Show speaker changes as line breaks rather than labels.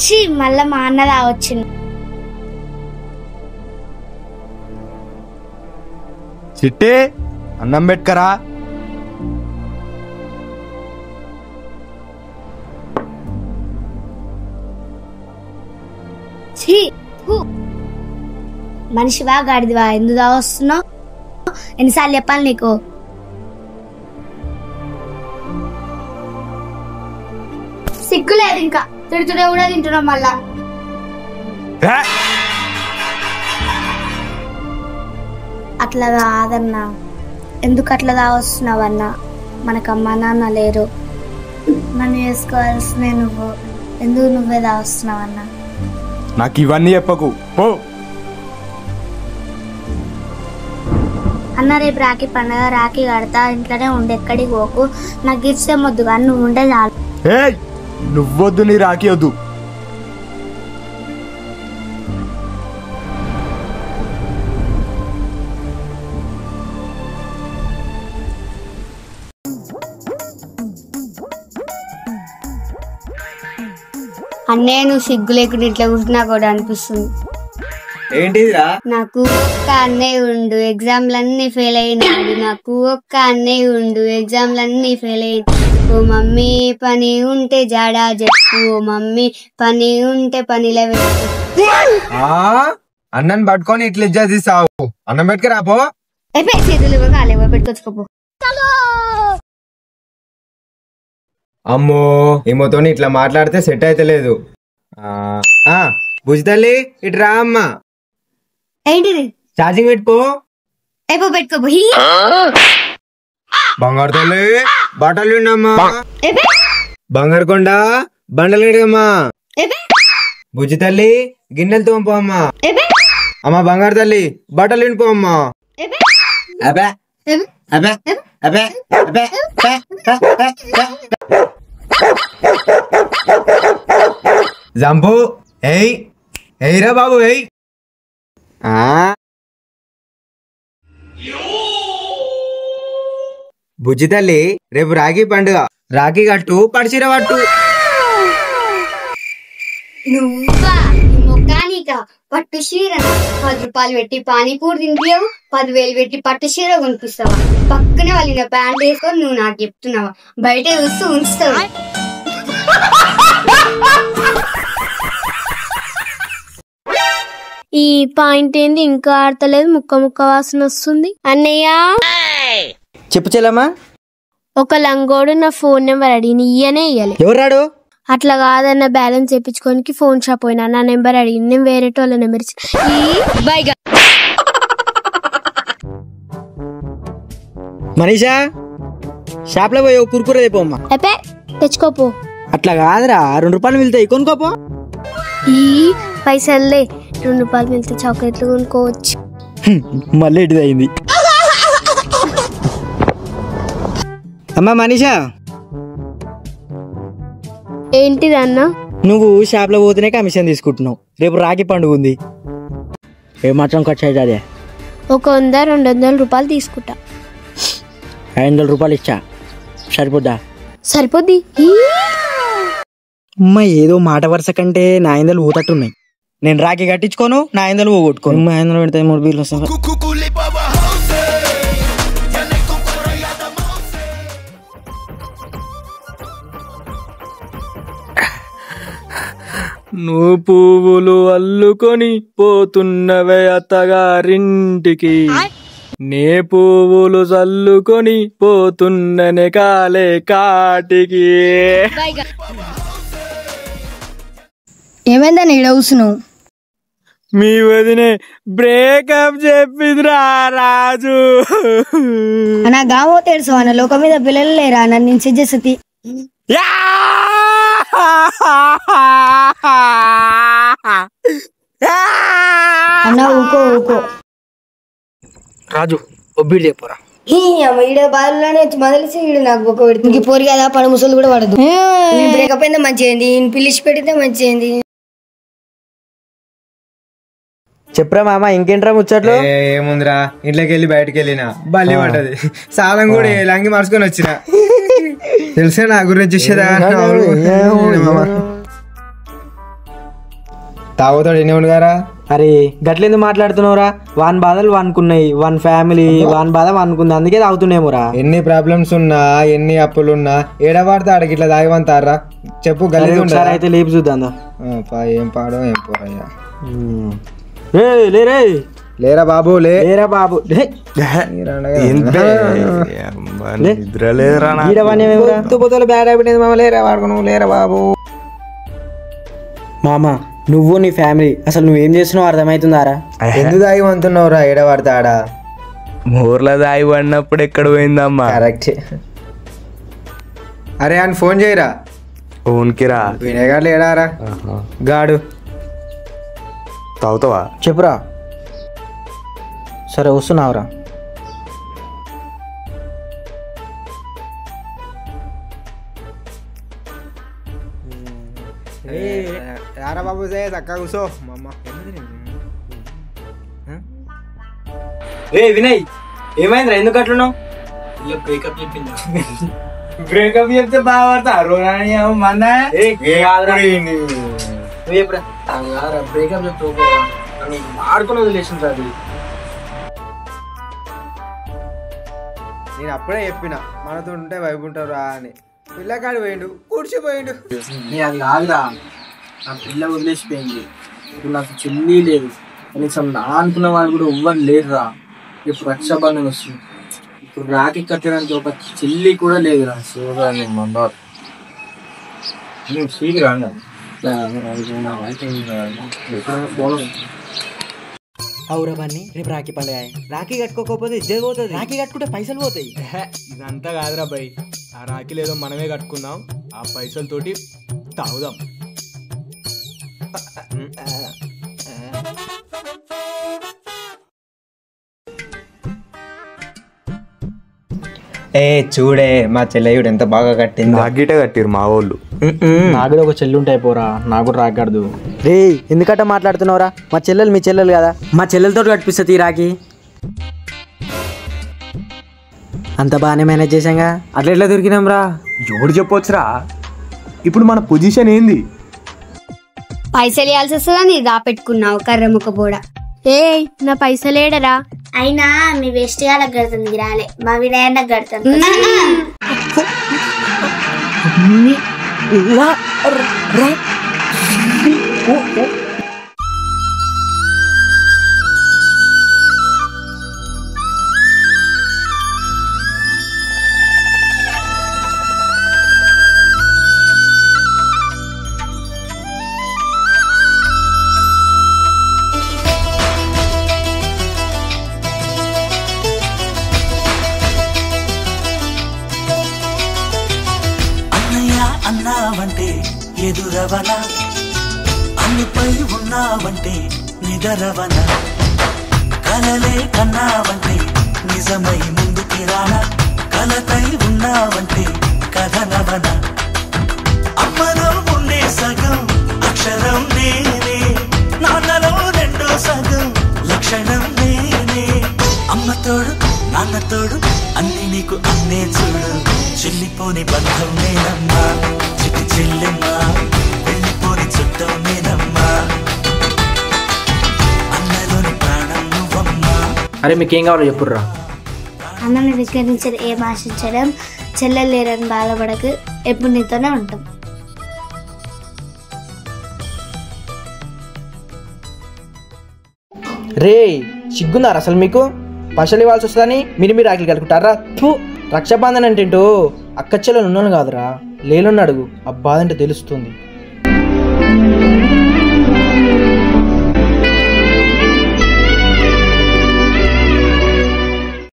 ఛీ మళ్ళా మా అన్నదా వచ్చింది.
చిట్టి అన్నం పెట్టుకరా.
మనిషివా గాడిదివా ఎందుకు వస్తున్నావు? ఎన్నిసార్లు చెప్పాలి నీకు? సిగ్గులేదు ఇంకా తిడుతుండే కూడా తింటున్నాం మళ్ళా. అట్లా కాదన్నా, ఎందుకు అట్లా వస్తున్నావన్నా? మనకు అమ్మా నాన్న లేరు, నన్ను వేసుకోవాల్సిన నువ్వు, ఎందుకు నువ్వే వస్తున్నావన్నా?
నాకు ఇవన్నీ చెప్పకు పో.
అన్న రేపు రాఖీ పండుగ, రాఖీ కడతా, ఇంట్లోనే ఉండి ఎక్కడికి పోకు, నాకు గిఫ్ట్స్ ఏమొద్దు కానీ నువ్వు ఉంటే చాలు.
నువ్వొద్దు, నీ రాఖీ వద్దు.
అన్నయ్య నువ్వు సిగ్గు లేకుండా ఇట్లా కూర్చున్నా కూడా అనిపిస్తుంది.
ఏంటిదిరా?
నాకు ఒక్క అన్నయ్య ఉండు, ఎగ్జామ్లన్నీ ఫెయిల్ అయినాడు. నాకు ఒక్క అన్నయ్య ఉండు, ఎగ్జామ్లన్నీ ఫెయిల్ అయినాడు. ఓ మమ్మీ పని ఉంటే జాడా చెప్పు, ఓ మమ్మీ పని ఉంటే పనిలో పెట్టు.
అన్నం పట్టుకొని ఇట్లా ఇచ్చేసావు. అన్నం పెట్టుకురాపో.
చేతులు కాలేవో పెట్టుకొచ్చుకోపో.
అమ్మో ఏమోతో ఇట్లా మాట్లాడితే సెట్ అయితే లేదు. భుజతల్లి ఇటు రా అమ్మా.
ఏంటిది?
ఛార్జింగ్ పెట్టుకో.
పెట్టుకోపో.
బంగారు తల్లి బట్టలు విన్నమ్మా. బంగారు కొండ బండలు విడమ్మా. బుజ్జి తల్లి గిన్నెలు తోంపో అమ్మా. అమ్మా బంగారు తల్లి బట్టలు వినిపో అమ్మా. అబే అబే అబే అబే జంపు ఏయ్ ఏయ్రా బాబు ఏయ్. బుజ్జి తల్లి రేపు రాఖీ పండుగ, రాఖీ కట్టు పడిచిర పట్టు.
నువ్వా మొక్కానిక పట్టు చీర 10 రూపాయలు పెట్టి పానీపూరి తింటావు, 10,000 పెట్టి పట్టు చీర కొనిపిస్తావా? పక్కనే వాళ్ళ ప్యాంట్ వేసుకొని నువ్వు నాకు చెప్తున్నావా? బయట చూస్తూ ఉంచుతావు. ఈ పాయింట్ ఏంది ఇంకా ఆడతలేదు? ముక్క ముక్క వాసన వస్తుంది. అన్నయ్య
చెప్పు చెల్లమ్మా.
ఒక లంగోడు నా ఫోన్ నెంబర్ అడిగి ఇయ్యనే ఇయ్యలే.
ఎవరాడు?
అట్లా కాదన్న బ్యాలెన్స్ చెప్పించుకోనికి ఫోన్ షాప్ పోయినా, నా నెంబర్ అడిగి నేను వేరే వాళ్ళ నెంబర్ ఇచ్చిన.
మనీషా షాప్ లో పోయి కుర్కురే తెపోమ్మా.
తెచ్చుకోపో.
అట్లా కాదురా, 2 రూపాయలు వెళ్తాయి కొనుక్కోపో.
ఈ పైసల్లే 2 రూపాయలు వెళ్తే చాక్లెట్లు కొనుక్కోవచ్చు.
మళ్ళీ ఇటుది అయింది. అమ్మా మనీషా.
ఏంటిది అన్న?
నువ్వు షాప్ లో పోతేనే కమిషన్ తీసుకుంటున్నావు. రేపు రాఖీ పండుగ ఉంది, ఏమాత్రం ఖర్చు అవుతుంది?
100-200 రూపాయలు తీసుకుంటా.
500 రూపాయలు ఇచ్చా, సరిపోద్దా?
సరిపోద్ది.
అమ్మా ఏదో మాట వరుస కంటే నా 500 ఊతట్టున్నాయి. నేను రాఖీ కట్టించుకోను, నా 500 పోగొట్టుకోను. 500 పెడితే 3 బిల్లు వస్తాయి.
నువ్వు పువ్వులు అల్లుకొని పోతున్నవే అత్తగారింటికి, నే పువ్వులు చల్లుకొని పోతున్ననే కాలే కాటికి.
ఏమైందని ఈడ కూసును?
మీ వదినే బ్రేకప్ చెప్పిదిరా రాజు.
నా గామో తెలుసు అన్న, లోకం మీద పిల్లలు లేరా నన్ను చేసేసి. అన్న ఊకో ఊకో.
రాజు ఒబ్బిడి చెప్పరా.
ఈడ బాధలోనే మొదలసి ఈడు నాకు ఒక పెడుతుంది. పోరు కదా పడు ముసలు కూడా పడదు. బ్రేకప్ అయితే మంచిగా, పిలిచి పెడితే మంచిగా.
చెప్పరా మామ, ఇంకేంట్రా ముచ్చట్లు?
ఏముందిరా, ఇంట్లోకి వెళ్ళి బయటకు వెళ్ళిన బల్లి పడ్డది. సాలం కూడా లంగి మార్చుకొని వచ్చిన. తెలుసా నా గురించి తాగుతాడు ఎన్ని గారా.
అరే గట్లెందుకు మాట్లాడుతున్నావురా? వాన్ బాధలు వానుకున్నాయి, వాన్ ఫ్యామిలీ వాన్ బాధ వానుకుంది, అందుకే తాగుతున్నామోరా.
ఎన్ని ప్రాబ్లమ్స్ ఉన్నా ఎన్ని అప్పులున్నా ఏడవాడితే ఆడకి ఇట్లా తాగివంతారా చెప్పు. గలీజ్
ఒకసారి అయితే లేపు చూద్దాం.
ఏం పాడో ఏం పోరయ్యా.
లేరే
లేరా బాబు
లేరా బాబు
పొద్దులు బ్యాడ్ అయిపోయింది మామ. లేరా వాడుకున్నావు లేరా బాబు.
మామ నువ్వు నీ ఫ్యామిలీ అసలు నువ్వేం చేస్తున్నావు అర్థమవుతుందారా?
ఎందుకు తాగి వంతున్నావురా ఏడవాడితే ఆడ?
ఊర్లో దాయి పడినప్పుడు ఎక్కడ పోయిందమ్మా?
కరెక్ట్. అరే అని ఫోన్ చేయరా.
ఊన్కిరా
వినయగాడు ఏడారా గాడు.
తాగుతావా?
చెప్పురా. సరే వస్తున్నావురా.
రారా బాబు చక్క కూర్చో మా అమ్మ.
వినయ్ ఏమైందిరా? ఎందుకు అట్లున్నావు?
బ్రేకప్ చెప్తే బాగుపడతారు.
బ్రేకప్ చెప్తావు ఆడుకుని వదిలేసింది అది.
నేను అప్పుడే చెప్పిన మనతో ఉంటే వైపు ఉంటారా అని. పిల్లకాడు పోయిండు కూర్చిపోయిండు.
నేను అది కాదురా, నా పిల్ల వదిలేసిపోయింది. ఇప్పుడు నాకు చెల్లి లేదు, కనీసం నా అనుకున్న వాళ్ళు కూడా ఎవ్వరు లేరురా. ఇప్పుడు రక్షాబంధన్ వస్తుంది, ఇప్పుడు రాఖీ కట్టడానికి ఒక చెల్లి కూడా లేదురా. అవురా బన్నీ, రేపు రాఖీ పండుగ. రాఖీ కట్టుకోకపోతే ఇద్దరు పోతుంది, రాఖీ కట్టుకుంటే పైసలు పోతాయి.
ఇదంతా కాదురా భయ్, ఆ రాఖీలు ఏదో మనమే కట్టుకుందాం, ఆ పైసలతోటి తాగుదాం.
చూడే మా చెల్లెయుడు ఎంత బాగా కట్టింది.
నాగిట కట్టిరు మా వాళ్ళు.
నాకు కూడా ఒక చెల్లి ఉంటాయి పోరా, నాకు కూడా రాకూడదు. రే ఎందుకట్ట మాట్లాడుతున్నావురా? మా చెల్లెలు మీ చెల్లెలు కదా, మా చెల్లెలతో కట్టిస్తుంది ఈ రాఖీ. అంత బాగానే మేనేజ్ చేసాంగా.
అట్లా ఎట్లా దొరికినాం రా?
ఎవడు చెప్పొచ్చురా? ఇప్పుడు మన పొజిషన్ ఏంది?
పైసలు ఇవ్వాల్సి వస్తుందని దాపెట్టుకున్నావు కర్రముక్క బోడ.
ఏ నా పైసలేడరా?
అయినా మీ వేస్ట్ గాలకు కడుతుంది రాలే, మా వినయానికి కడుతుంది.
అన్నావంటే ఎదురవన, అన్నిపై ఉన్నావంటే నిదరవన, కలలే కన్నావంటే నిజమై ముందుకి రానా, కలతై ఉన్నావంటే కథనవన. అమ్మలో ఉండే సగం అక్షరం నేనే, నాన్నలో రెండో సగం లక్షణం నేనే. అమ్మతోడు నాన్నతోడు అన్ని నీకు అన్నే చూడు, చెల్లిపోని బంధం నేనమ్మా, చిట్టి చెల్లెమ్మా, వెళ్ళిపోని చుట్టం నేనమ్మా, అన్నలోని ప్రాణం నువ్వమ్మా.
అరే మీకేం కావాలో చెప్పుర్రా.
అన్నని దగ్గర నుంచి ఏం ఆశించడం, చెల్లెలు లేరని బాధపడకు, ఎప్పుడు నీతోనే ఉంటాం.
రే సిగ్గున్నారా అసలు మీకు? పైసలు ఇవ్వాల్సి వస్తుందని మీరు రాఖీలు కలుపుకుంటారా? రక్షాబంధన్ అంటే అక్క చెల్లెలు ఉన్నాను కాదురా, లేనున్నాడు. ఆ బాధ అంటే తెలుస్తుంది.